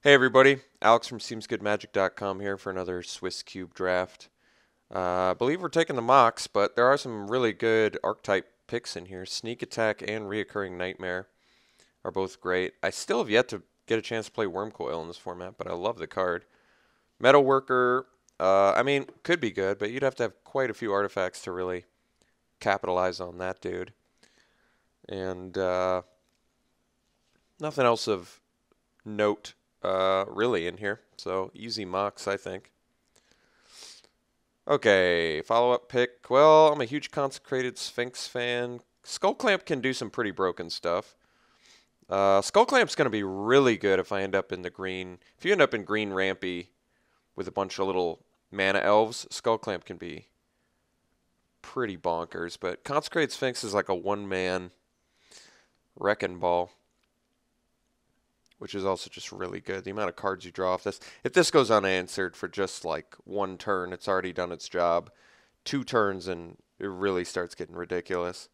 Hey everybody, Alex from SeemsGoodMagic.com here for another Swiss Cube draft. I believe we're taking the mocks, but there are some really good archetype picks in here. Sneak Attack and Reoccurring Nightmare are both great. I still have yet to get a chance to play Wormcoil in this format, but I love the card. Metalworker, could be good, but you'd have to have quite a few artifacts to really capitalize on that dude. And nothing else of note really in here. So easy mocks, I think. Okay, follow-up pick. Well, I'm a huge Consecrated Sphinx fan. Skull Clamp can do some pretty broken stuff. Skull Clamp's going to be really good if I end up in the green. If you end up in green rampy with a bunch of little mana elves, Skull Clamp can be pretty bonkers. But Consecrated Sphinx is like a one-man wrecking ball, which is also just really good. The amount of cards you draw off this. If this goes unanswered for just like one turn, it's already done its job. 2 turns and it really starts getting ridiculous.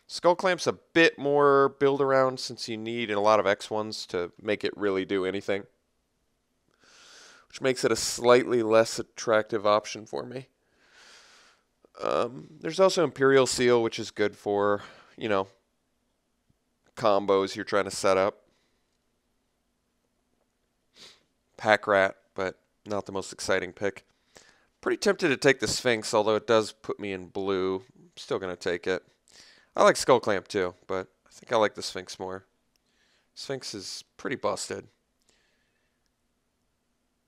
Skull Clamp's a bit more build around since you need a lot of X1s to make it really do anything, which makes it a slightly less attractive option for me. There's also Imperial Seal, which is good for, you know, combos you're trying to set up. Pack Rat, but not the most exciting pick. Pretty tempted to take the Sphinx, although it does put me in blue. I'm still going to take it. I like Skull Clamp too, but I think I like the Sphinx more. Sphinx is pretty busted.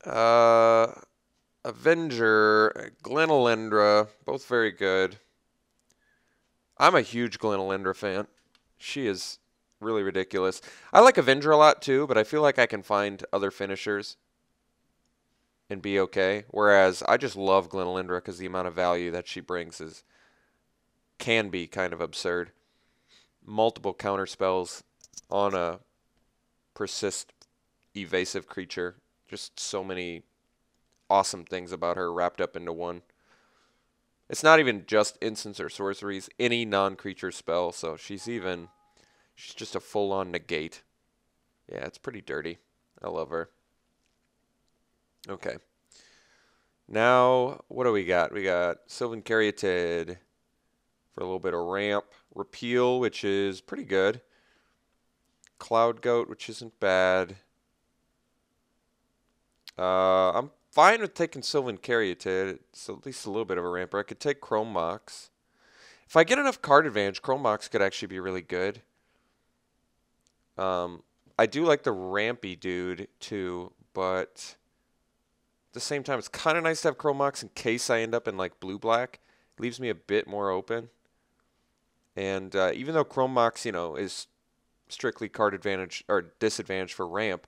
Uh, Avenger, Glenalendra, both very good. I'm a huge Glenalendra fan. She is really ridiculous. I like Avenger a lot too, but I feel like I can find other finishers and be okay. Whereas I just love Glenalendra because the amount of value that she brings can be kind of absurd. Multiple counter spells on a persist evasive creature. Just so many awesome things about her wrapped up into one. It's not even just instants or sorceries, any non-creature spell, so she's just a full-on negate. Yeah, it's pretty dirty. I love her. Okay. Now, what do we got? We got Sylvan Caryatid for a little bit of ramp. Repeal, which is pretty good. Cloud Goat, which isn't bad. I'm fine with taking Sylvan Caryatid. It's at least a little bit of a ramper. I could take Chrome Mox. If I get enough card advantage, Chrome Mox could actually be really good. I do like the rampy dude too, but at the same time, it's kind of nice to have Chrome Mox in case I end up in like blue-black. It leaves me a bit more open. And even though Chrome Mox, is strictly card advantage or disadvantage for ramp,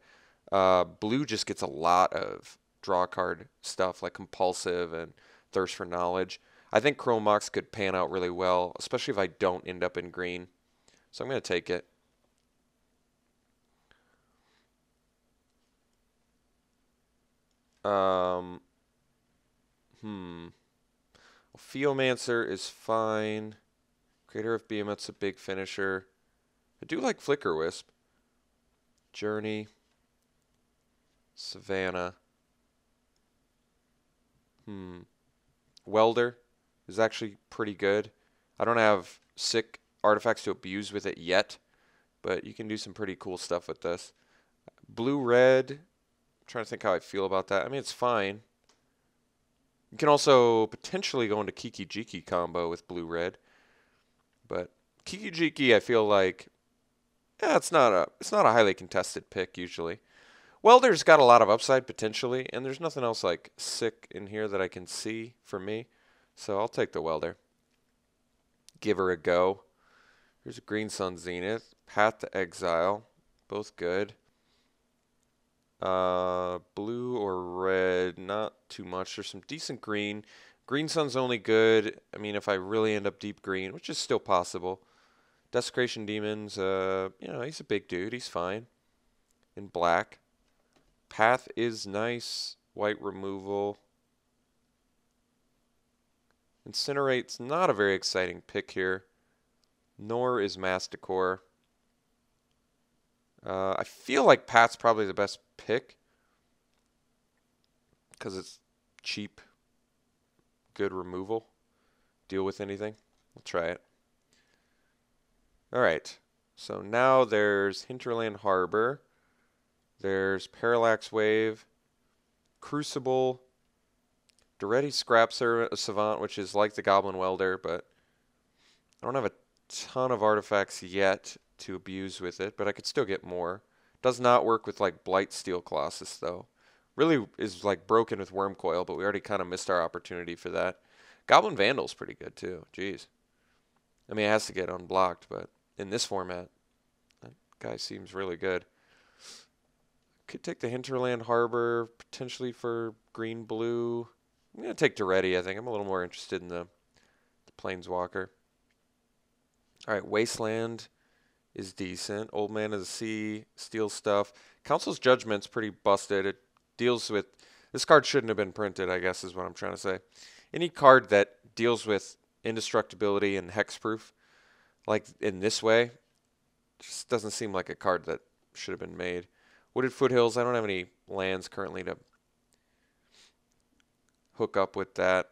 blue just gets a lot of draw card stuff like compulsive and thirst for knowledge. I think Chrome Mox could pan out really well, especially if I don't end up in green. So I'm going to take it. Um, well, Theomancer is fine. Creator of Behemoth's a big finisher. I do like Flicker Wisp. Journey. Savannah. Welder is actually pretty good. I don't have sick artifacts to abuse with it yet, but you can do some pretty cool stuff with this. Blue-red. I'm trying to think how I feel about that. I mean, it's fine. You can also potentially go into Kiki Jiki combo with blue-red, but Kiki Jiki, I feel like, it's not a highly contested pick usually. Welder's got a lot of upside potentially, and there's nothing else like sick in here that I can see for me, so I'll take the Welder. Give her a go. Here's a Green Sun Zenith, Path to Exile, both good. Blue or red, not too much. There's some decent green. Green Sun's only good, I mean, if I really end up deep green, which is still possible. Desecration Demons, he's a big dude. He's fine. In black. Path is nice. White removal. Incinerate's not a very exciting pick here. Nor is Masticore. I feel like Pat's probably the best pick because it's cheap, good removal. Deal with anything. We'll try it. All right. So now there's Hinterland Harbor. There's Parallax Wave, Crucible, Duretti Scrap Savant, which is like the Goblin Welder, but I don't have a ton of artifacts yet to abuse with it, but I could still get more. Does not work with like Blight Steel Colossus though. Really is like broken with Worm Coil, but we already kind of missed our opportunity for that. Goblin Vandal's pretty good too. Jeez. I mean, it has to get unblocked, but in this format, that guy seems really good. Could take the Hinterland Harbor potentially for green blue. I'm gonna take Duretti. I think I'm a little more interested in the Planeswalker. All right, Wasteland is decent. Old Man of the Sea, Steel Stuff. Council's Judgment's pretty busted. It deals with... This card shouldn't have been printed, I guess is what I'm trying to say. Any card that deals with indestructibility and hexproof, like in this way, just doesn't seem like a card that should have been made. Wooded Foothills, I don't have any lands currently to hook up with that.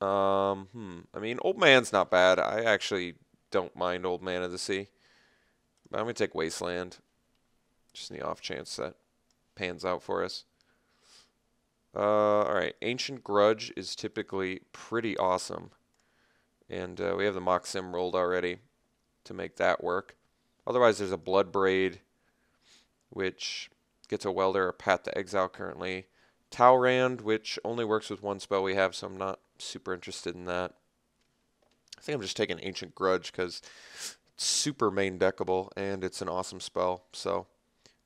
I mean, Old Man's not bad. I actually don't mind Old Man of the Sea. But I'm going to take Wasteland. Just in the off chance that pans out for us. Alright, Ancient Grudge is typically pretty awesome. And we have the Mock Sim rolled already to make that work. Otherwise, there's a Blood Braid, which gets a Welder or Pat to exile currently. Talrand, which only works with one spell we have, so I'm not super interested in that. I think I'm just taking Ancient Grudge because it's super main deckable and it's an awesome spell. So,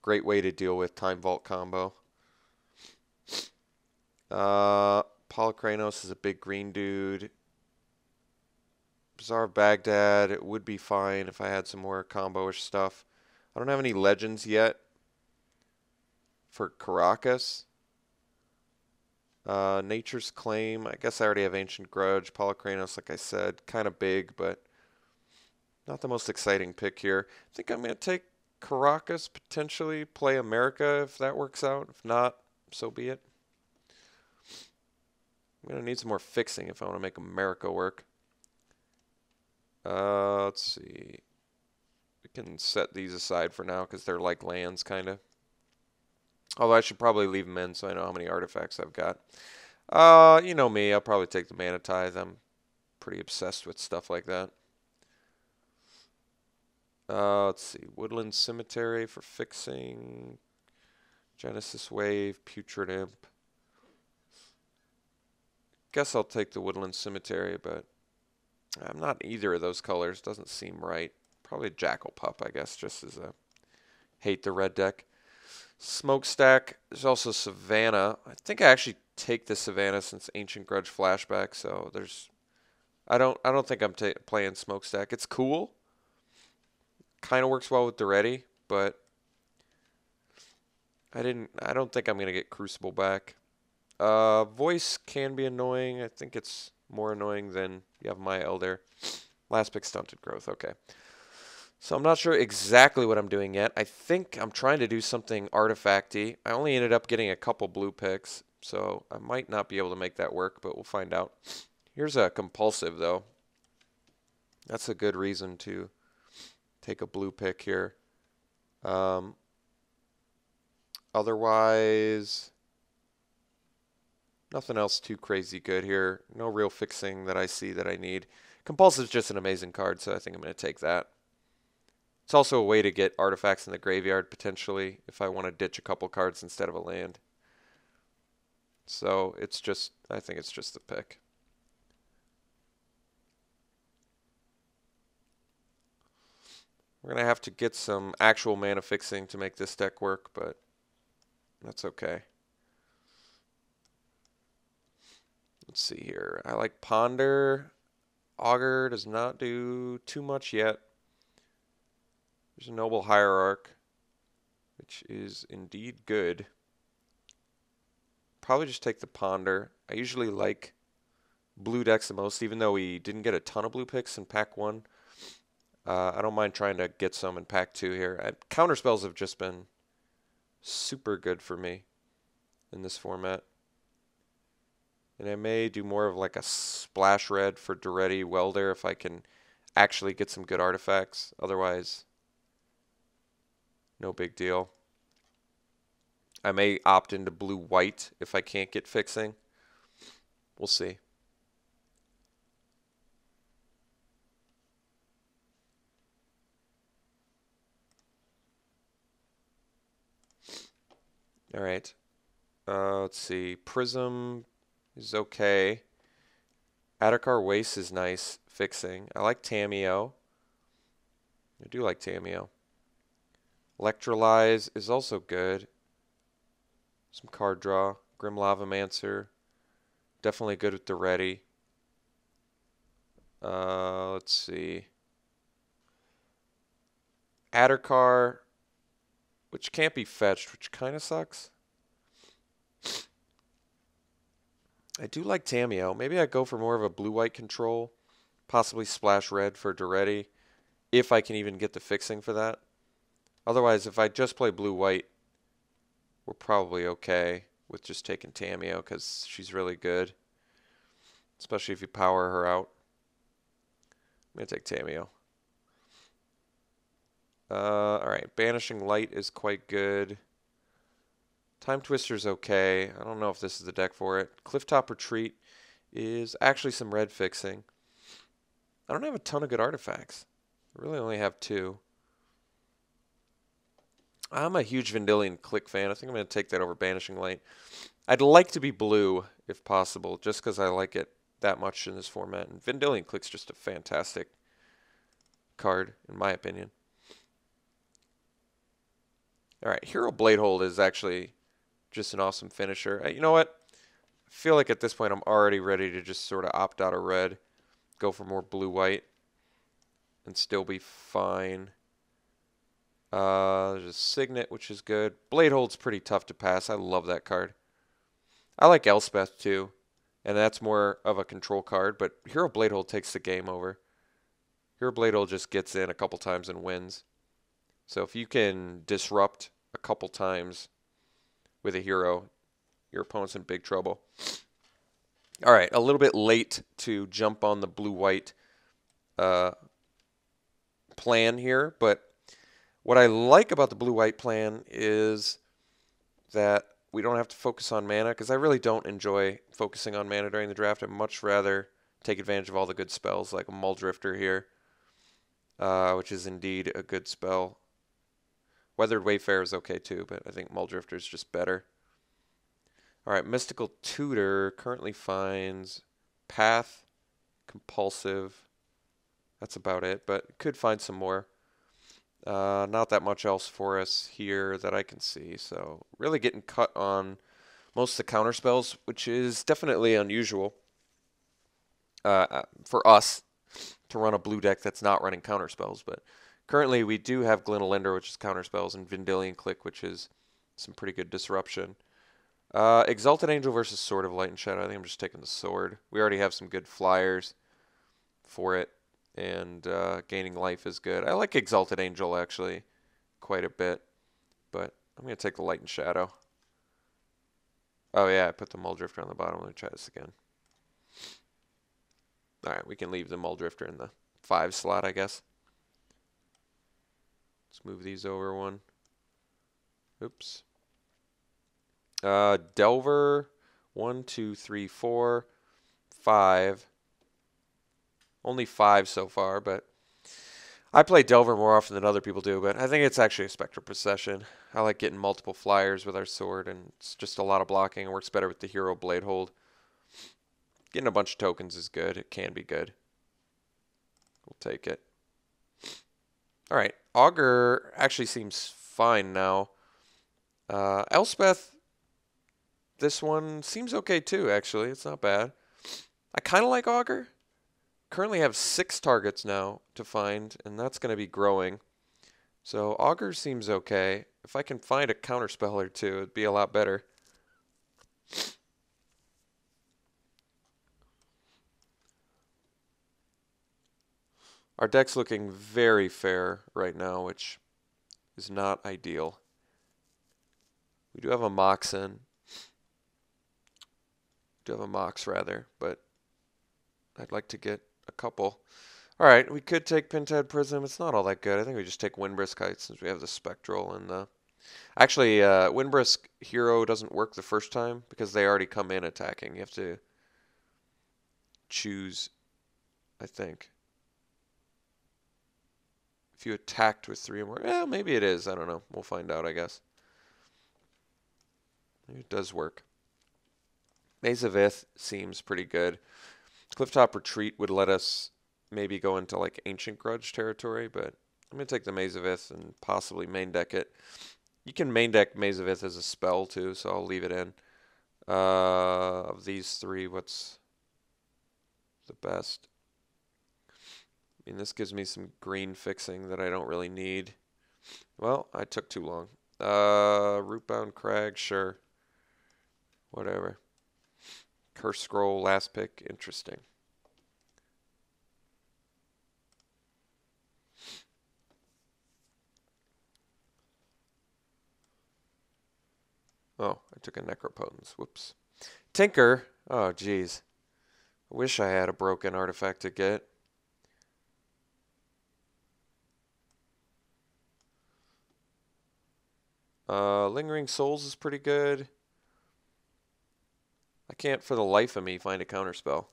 great way to deal with Time Vault combo. Polykranos is a big green dude. Bazaar of Baghdad, it would be fine if I had some more combo-ish stuff. I don't have any legends yet for Caracas. Nature's Claim, I guess I already have Ancient Grudge. Polykranos, like I said, kind of big, but not the most exciting pick here. I think I'm going to take Caracas, potentially play America if that works out. If not, so be it. I'm going to need some more fixing if I want to make America work. Let's see. We can set these aside for now because they're like lands, kind of. Although I should probably leave them in so I know how many artifacts I've got. You know me, I'll probably take the Mana Tithe. I'm pretty obsessed with stuff like that. Let's see. Woodland Cemetery for fixing. Genesis Wave, Putrid Imp. Guess I'll take the Woodland Cemetery, but I'm not either of those colors. Doesn't seem right. Probably Jackal Pup, I guess, just as a hate the red deck. Smokestack. There's also Savannah. I think I actually take the Savannah since Ancient Grudge flashback. So there's, I don't think I'm playing Smokestack. It's cool. Kind of works well with Duretti, but I don't think I'm gonna get Crucible back. Voice can be annoying. I think it's more annoying than you have my Elder. Last pick, Stunted Growth. Okay. So I'm not sure exactly what I'm doing yet. I think I'm trying to do something artifacty. I only ended up getting a couple blue picks, so I might not be able to make that work, but we'll find out. Here's a Compulsive, though. That's a good reason to take a blue pick here. Otherwise, nothing else too crazy good here. No real fixing that I see that I need. Compulsive is just an amazing card, so I think I'm going to take that. It's also a way to get artifacts in the graveyard, potentially, if I want to ditch a couple cards instead of a land. So, it's just, I think it's just the pick. We're going to have to get some actual mana fixing to make this deck work, but that's okay. Let's see here. I like Ponder. Augur does not do too much yet. There's a Noble Hierarch, which is indeed good. Probably just take the Ponder. I usually like blue decks the most, even though we didn't get a ton of blue picks in pack 1. I don't mind trying to get some in pack 2 here. Counter spells have just been super good for me in this format. And I may do more of like a splash red for Duretti Welder if I can actually get some good artifacts. Otherwise, no big deal. I may opt into blue-white if I can't get fixing. We'll see. All right. Let's see. Prism is okay. Adhikar Waste is nice fixing. I like Tamiyo. I do like Tamiyo. Electrolyze is also good. Some card draw. Grim Lavamancer. Definitely good with the ready. Let's see. Adhikar, which can't be fetched, which kind of sucks. I do like Tamiyo. Maybe I go for more of a blue-white control. Possibly splash red for Duretti, if I can even get the fixing for that. Otherwise, if I just play blue-white, we're probably okay with just taking Tamiyo because she's really good. Especially if you power her out. I'm going to take Tamiyo. Alright, Banishing Light is quite good. Time Twister's okay. I don't know if this is the deck for it. Clifftop Retreat is actually some red fixing. I don't have a ton of good artifacts. I really only have 2. I'm a huge Vendilion Click fan. I think I'm going to take that over Banishing Light. I'd like to be blue, if possible, just because I like it that much in this format. And Vendilion Click's just a fantastic card, in my opinion. Alright, Hero Bladehold is actually just an awesome finisher. You know what? I feel like at this point I'm already ready to just sort of opt out of red, go for more blue-white, and still be fine. There's a Signet, which is good. Bladehold's pretty tough to pass. I love that card. I like Elspeth too, and that's more of a control card, but Hero Bladehold takes the game over. Hero Bladehold just gets in a couple times and wins. So if you can disrupt a couple times with a hero, your opponent's in big trouble. All right, a little bit late to jump on the blue-white plan here, but what I like about the blue-white plan is that we don't have to focus on mana, because I really don't enjoy focusing on mana during the draft. I'd much rather take advantage of all the good spells, like a Muldrifter here, which is indeed a good spell. Weathered Wayfarer is okay too, but I think Muldrifter is just better. All right, Mystical Tutor currently finds Path, Compulsive. That's about it, but could find some more. Not that much else for us here that I can see. So really getting cut on most of the counter spells, which is definitely unusual for us to run a blue deck that's not running counter spells. But currently we do have Glinalinder, which is counter spells, and Vendilion Click, which is some pretty good disruption. Exalted Angel versus Sword of Light and Shadow. I think I'm just taking the Sword. We already have some good flyers for it, and gaining life is good. I like Exalted Angel actually quite a bit, but I'm going to take the Light and Shadow. Oh yeah, I put the Muldrifter on the bottom. Let me try this again. Alright, we can leave the Muldrifter in the 5 slot, I guess. Let's move these over one. Oops. Delver, 1, 2, 3, 4, 5. Only 5 so far, but I play Delver more often than other people do, but I think it's actually a Spectral Procession. I like getting multiple flyers with our sword, and it's just a lot of blocking. It works better with the Hero Bladehold. Getting a bunch of tokens is good. It can be good. We'll take it. Alright, Augur actually seems fine now. Elspeth, this one seems okay too, actually. It's not bad. I kind of like Augur. Currently have 6 targets now to find, and that's going to be growing. So Augur seems okay. If I can find a counterspell or two, it'd be a lot better. Our deck's looking very fair right now, which is not ideal. We do have a Mox in. Do have a Mox rather, but I'd like to get a couple. All right, we could take Pentad Prism. It's not all that good. I think we just take Windbrisk Height since we have the Spectral and the... Actually, Windbrisk Hero doesn't work the first time because they already come in attacking. You have to choose, I think. If you attacked with 3 or more... Well, maybe it is. I don't know. We'll find out, I guess. Maybe it does work. Maze of Ith seems pretty good. Clifftop Retreat would let us maybe go into like Ancient Grudge territory, but I'm going to take the Maze of Ith and possibly main deck it. You can main deck Maze of Ith as a spell too, so I'll leave it in. Of these 3, what's the best? I mean, this gives me some green fixing that I don't really need. Well, I took too long. Rootbound Crag, sure. Whatever. Curse Scroll, last pick, interesting. Oh, I took a Necropotence. Whoops. Tinker. Oh, jeez. I wish I had a broken artifact to get. Lingering Souls is pretty good. I can't for the life of me find a counterspell.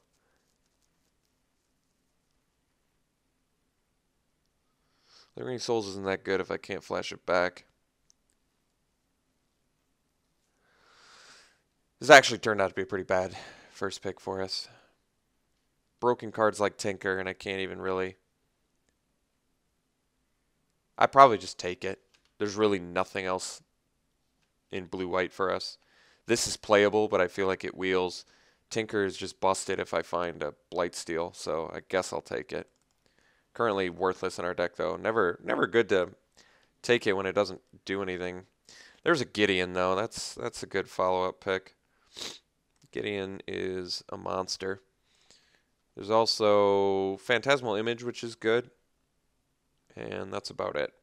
Lingering Souls isn't that good if I can't flash it back. This actually turned out to be a pretty bad first pick for us. Broken cards like Tinker, and I can't even really... I probably just take it. There's really nothing else in blue-white for us. This is playable, but I feel like it wheels. Tinker is just busted if I find a Blightsteel, so I guess I'll take it. Currently worthless in our deck, though. Never good to take it when it doesn't do anything. There's a Gideon, though. That's a good follow-up pick. Gideon is a monster. There's also Phantasmal Image, which is good. And that's about it.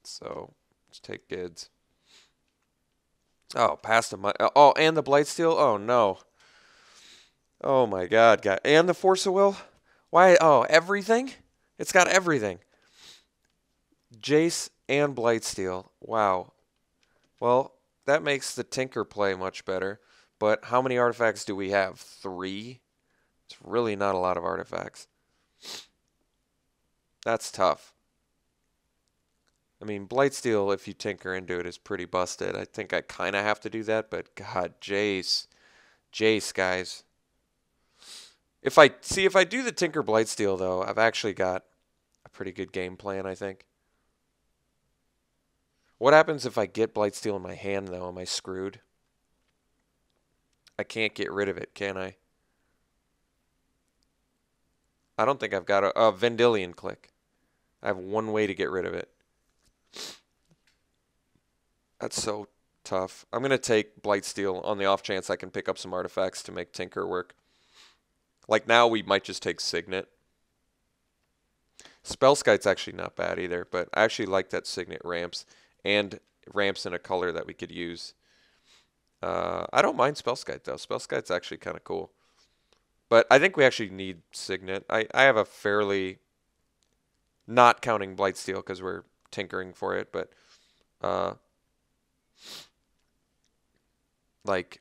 So, let's take Gids. Oh, past him. Oh, and the Blightsteel? Oh, no. Oh, my God. And the Force of Will? Why? Oh, everything? It's got everything. Jace and Blightsteel. Wow. Well, that makes the Tinker play much better. But how many artifacts do we have? 3? It's really not a lot of artifacts. That's tough. I mean, Blightsteel, if you tinker into it, is pretty busted. I think I kind of have to do that, but God, Jace. Jace, guys. If I do the Tinker Blightsteel, though, I've actually got a pretty good game plan, I think. What happens if I get Blightsteel in my hand, though? Am I screwed? I can't get rid of it, can I? I don't think I've got a Vendilion Click. I have one way to get rid of it. That's so tough. I'm going to take Blightsteel on the off chance I can pick up some artifacts to make Tinker work. Like now we might just take Signet. Spellskite's actually not bad either, but I actually like that Signet ramps and ramps in a color that we could use. I don't mind Spellskite though. Spellskite's actually kind of cool. But I think we actually need Signet. I have a fairly, not counting Blightsteel because we're tinkering for it, but like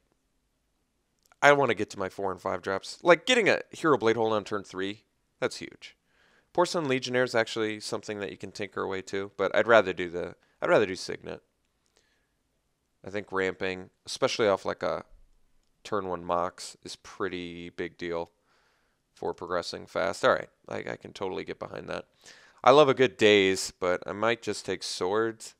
I want to get to my 4 and 5 drops. Like getting a Hero Blade Hold on turn 3, that's huge. Porcelain Legionnaire is actually something that you can tinker away to, but I'd rather do Signet. I think ramping, especially off like a turn 1 Mox, is pretty big deal for progressing fast. All right, I can totally get behind that. I love a good Daze, but I might just take Swords.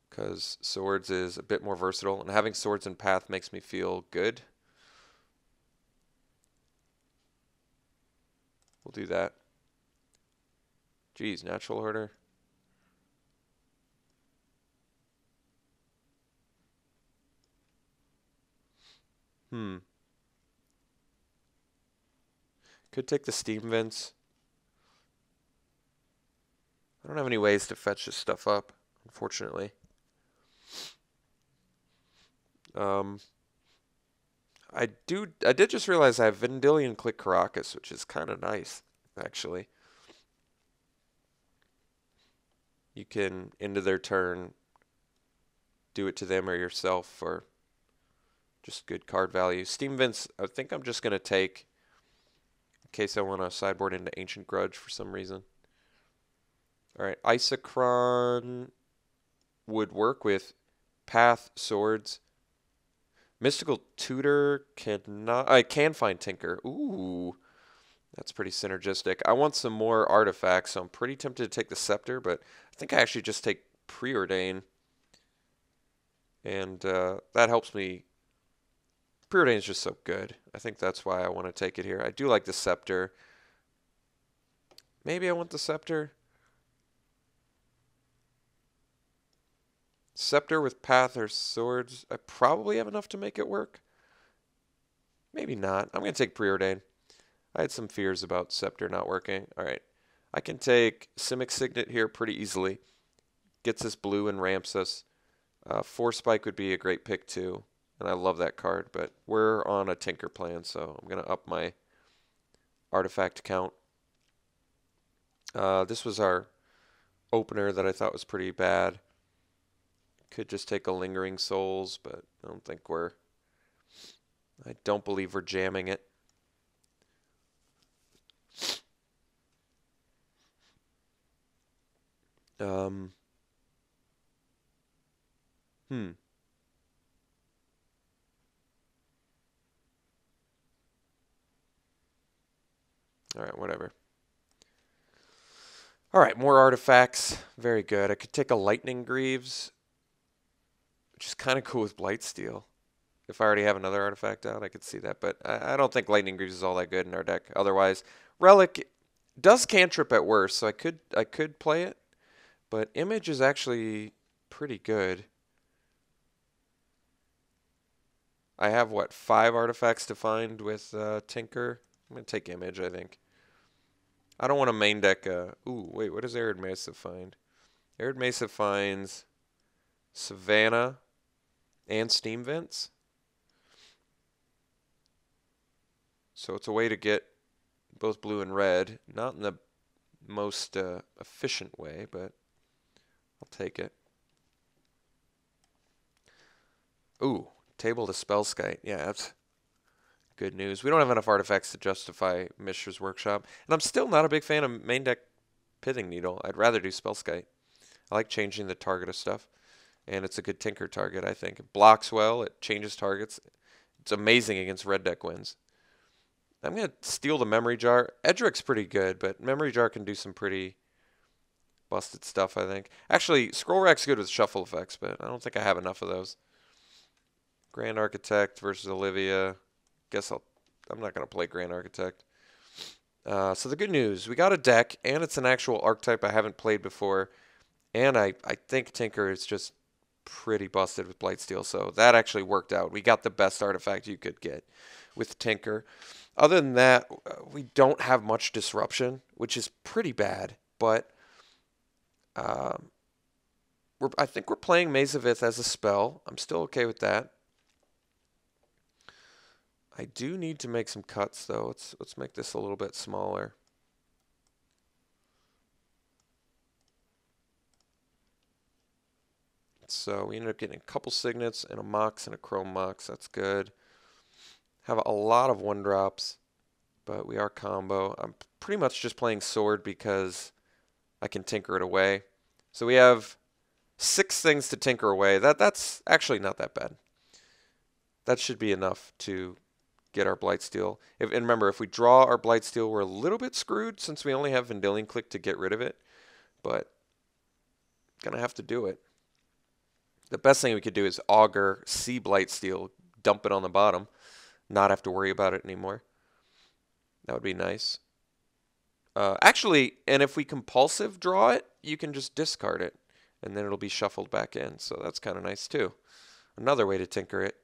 Because Swords is a bit more versatile, and having Swords in Path makes me feel good. We'll do that. Geez, Natural Order. Could take the steam vents. I don't have any ways to fetch this stuff up, unfortunately. I did just realize I have Vendilion Click Caracas, which is kind of nice, actually. You can, into their turn, do it to them or yourself for just good card value. Steam Vents, I think I'm just going to take in case I want to sideboard into Ancient Grudge for some reason. Alright, Isochron would work with Path, Swords. Mystical Tutor cannot... I can find Tinker. Ooh, that's pretty synergistic. I want some more artifacts, so I'm pretty tempted to take the Scepter, but I think I actually just take Preordain. And that helps me. Preordain is just so good. I think that's why I want to take it here. I do like the Scepter. Maybe I want the Scepter. Scepter with Path or Swords. I probably have enough to make it work. Maybe not. I'm going to take Preordain. I had some fears about Scepter not working. Alright. I can take Simic Signet here pretty easily. Gets us blue and ramps us. Force Spike would be a great pick too. And I love that card. But we're on a Tinker plan, so I'm going to up my artifact count. This was our opener that I thought was pretty bad. Could just take a Lingering Souls, but I don't believe we're jamming it. Alright, whatever. Alright, more artifacts. Very good. I could take a Lightning Greaves, which is kind of cool with Blightsteel. If I already have another artifact out, I could see that. But I don't think Lightning Greaves is all that good in our deck. Otherwise, Relic does cantrip at worst, so I could play it. But Image is actually pretty good. I have, what, 5 artifacts to find with Tinker? I'm going to take Image, I think. I don't want to main deck... ooh, wait, what does Arid Mesa find? Arid Mesa finds Savannah and Steam Vents. So it's a way to get both blue and red. Not in the most efficient way, but I'll take it. Ooh, Table to Spellskite. Yeah, that's good news. We don't have enough artifacts to justify Mishra's Workshop. And I'm still not a big fan of main deck Pithing Needle. I'd rather do Spellskite. I like changing the target of stuff. And it's a good Tinker target, I think. It blocks well. It changes targets. It's amazing against red deck wins. I'm going to steal the Memory Jar. Edric's pretty good, but Memory Jar can do some pretty busted stuff, I think. Actually, Scroll Rack's good with shuffle effects, but I don't think I have enough of those. Grand Architect versus Olivia. Guess I'm not going to play Grand Architect. So the good news, we got a deck, and it's an actual archetype I haven't played before. And I think Tinker is just pretty busted with Blightsteel, so that actually worked out. We got the best artifact you could get with Tinker. Other than that, we don't have much disruption, which is pretty bad. But I think we're playing Mazavith as a spell. I'm still okay with that. I do need to make some cuts, though. Let's make this a little bit smaller. So we ended up getting a couple Signets and a Mox and a Chrome Mox. That's good. Have a lot of 1-drops, but we are combo. I'm pretty much just playing Sword because I can tinker it away. So we have 6 things to tinker away. That's actually not that bad. That should be enough to get our Blightsteel. And remember, if we draw our Blightsteel, we're a little bit screwed since we only have Vendilion Click to get rid of it. But gonna have to do it. The best thing we could do is Augur, see Blightsteel, dump it on the bottom, not have to worry about it anymore. That would be nice. Actually, and if we compulsive draw it, you can just discard it, and then it'll be shuffled back in. So that's kind of nice too. Another way to tinker it.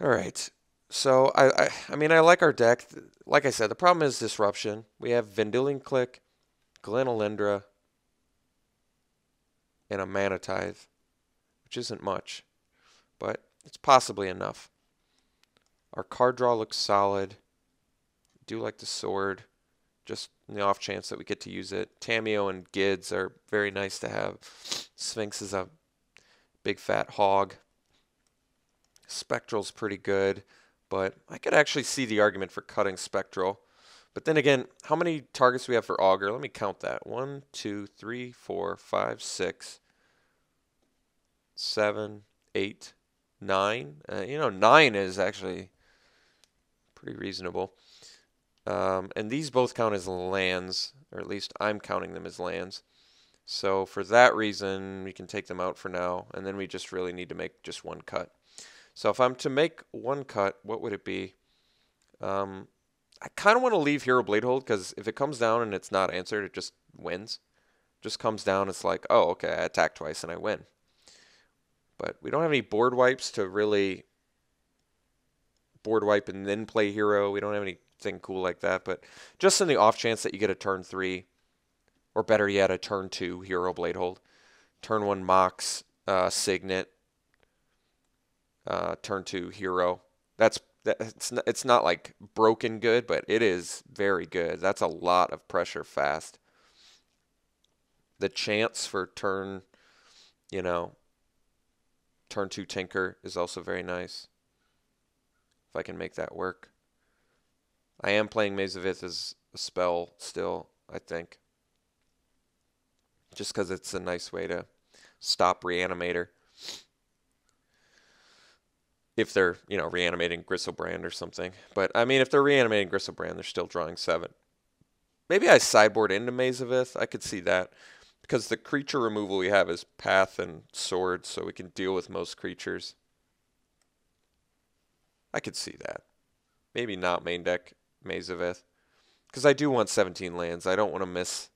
All right. So I mean, I like our deck. Like I said, the problem is disruption. We have Vendilion Click, Glenolindra, and a Mana Tithe, which isn't much, but it's possibly enough. Our card draw looks solid. Do like the sword, just in the off chance that we get to use it. Tameo and Gids are very nice to have. Sphinx is a big fat hog. Spectral's pretty good, but I could actually see the argument for cutting Spectral. But then again, how many targets do we have for Augur? Let me count that. 1, 2, 3, 4, 5, 6, 7, 8, 9. 9 is actually pretty reasonable. And these both count as lands, or at least I'm counting them as lands. So for that reason, we can take them out for now, and then we just really need to make just one cut. So if I'm to make one cut, what would it be? I kind of want to leave Hero Bladehold, because if it comes down and it's not answered, it just wins. Just comes down, it's like, oh, okay, I attack twice and I win. But we don't have any board wipes to really board wipe and then play hero. We don't have anything cool like that. But just in the off chance that you get a turn 3, or better yet, a turn 2 Hero Bladehold. Turn 1 Mox, Signet. Turn 2 Hero. It's not like broken good, but it is very good. That's a lot of pressure fast. The chance for turn 2 Tinker is also very nice. If I can make that work. I am playing Maze of Ith as a spell still, I think. Just because it's a nice way to stop Reanimator. If they're, reanimating Gristlebrand or something. But, I mean, if they're reanimating Gristlebrand, they're still drawing 7. Maybe I sideboard into Maze of Ith. I could see that. Because the creature removal we have is Path and Sword, so we can deal with most creatures. I could see that. Maybe not main deck Maze of Ith. Because I do want 17 lands. I don't want to miss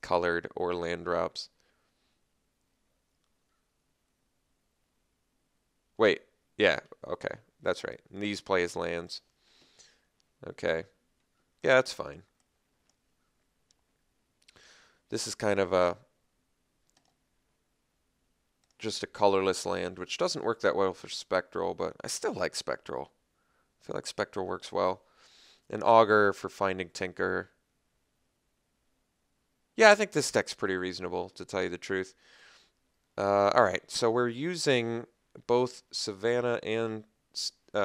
colored or land drops. Wait, yeah, okay, that's right. And these play as lands. Okay, yeah, that's fine. This is kind of just a colorless land, which doesn't work that well for Spectral, but I still like Spectral. I feel like Spectral works well. And Augur for finding Tinker. Yeah, I think this deck's pretty reasonable, to tell you the truth. Alright, so we're using both Savannah and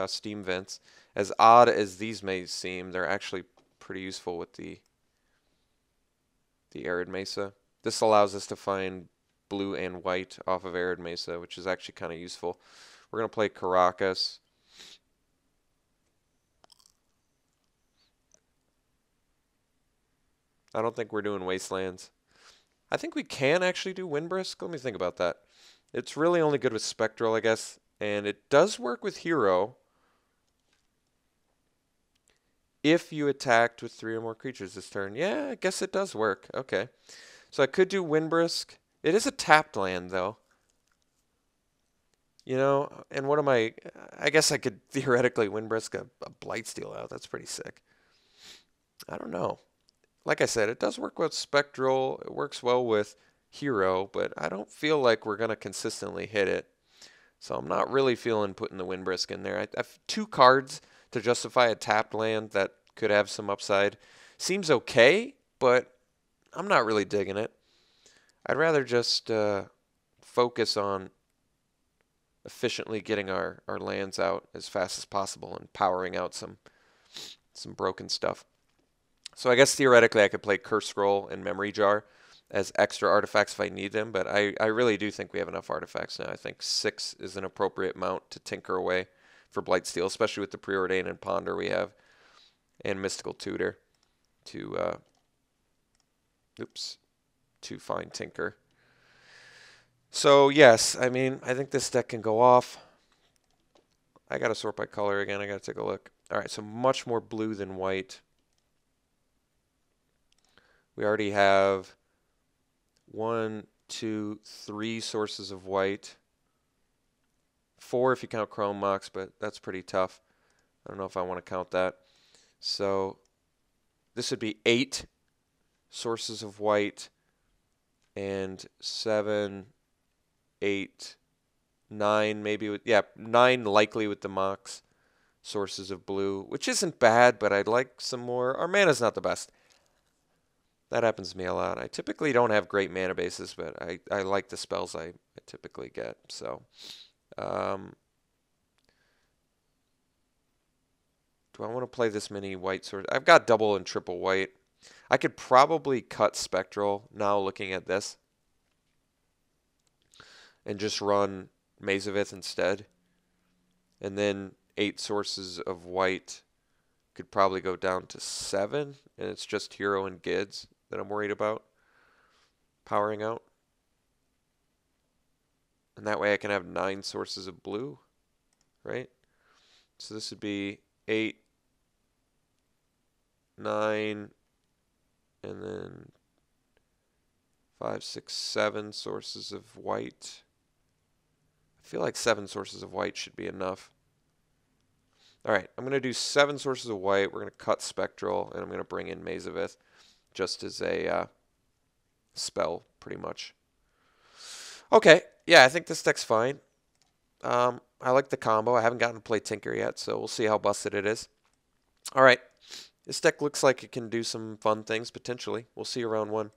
Steam Vents. As odd as these may seem, they're actually pretty useful with the Arid Mesa. This allows us to find blue and white off of Arid Mesa, which is actually kind of useful. We're going to play Caracas. I don't think we're doing Wastelands. I think we can actually do Windbrisk. Let me think about that. It's really only good with Spectral, I guess. And it does work with Hero if you attacked with 3 or more creatures this turn. Yeah, I guess it does work. Okay. So I could do Windbrisk. It is a tapped land, though. And what am I guess I could theoretically Windbrisk a Blightsteel out. That's pretty sick. I don't know. Like I said, it does work with Spectral. It works well with Hero, but I don't feel like we're going to consistently hit it. So I'm not really feeling putting the Windbrisk in there. I have 2 cards to justify a tapped land that could have some upside. Seems okay, but I'm not really digging it. I'd rather just focus on efficiently getting our lands out as fast as possible and powering out some broken stuff. So I guess theoretically I could play Curse Scroll and Memory Jar as extra artifacts if I need them, but I really do think we have enough artifacts now. I think 6 is an appropriate amount to tinker away for Blightsteel, especially with the Preordain and Ponder we have, and Mystical Tutor to find Tinker. So yes, I mean, I think this deck can go off. I got to sort by color again. I got to take a look. All right, so much more blue than white. We already have 1, 2, 3 sources of white. 4 if you count Chrome Mox, but that's pretty tough. I don't know if I want to count that. So this would be 8 sources of white and 7, 8, 9 maybe with, yeah, 9 likely with the Mox sources of blue, which isn't bad, but I'd like some more. Our mana's not the best. That happens to me a lot. I typically don't have great mana bases, but I like the spells I typically get. So, do I want to play this many white sources? I've got double and triple white. I could probably cut Spectral now looking at this and just run Mazavith instead. And then 8 sources of white could probably go down to 7, and it's just Hero and Gids that I'm worried about powering out. And that way I can have 9 sources of blue, right? So this would be 8, 9, and then 5, 6, 7 sources of white. I feel like 7 sources of white should be enough. All right, I'm going to do 7 sources of white. We're going to cut Spectral, and I'm going to bring in Mazavith just as a spell, pretty much. Okay, yeah, I think this deck's fine. I like the combo. I haven't gotten to play Tinker yet, so we'll see how busted it is. All right, this deck looks like it can do some fun things, potentially. We'll see you round 1.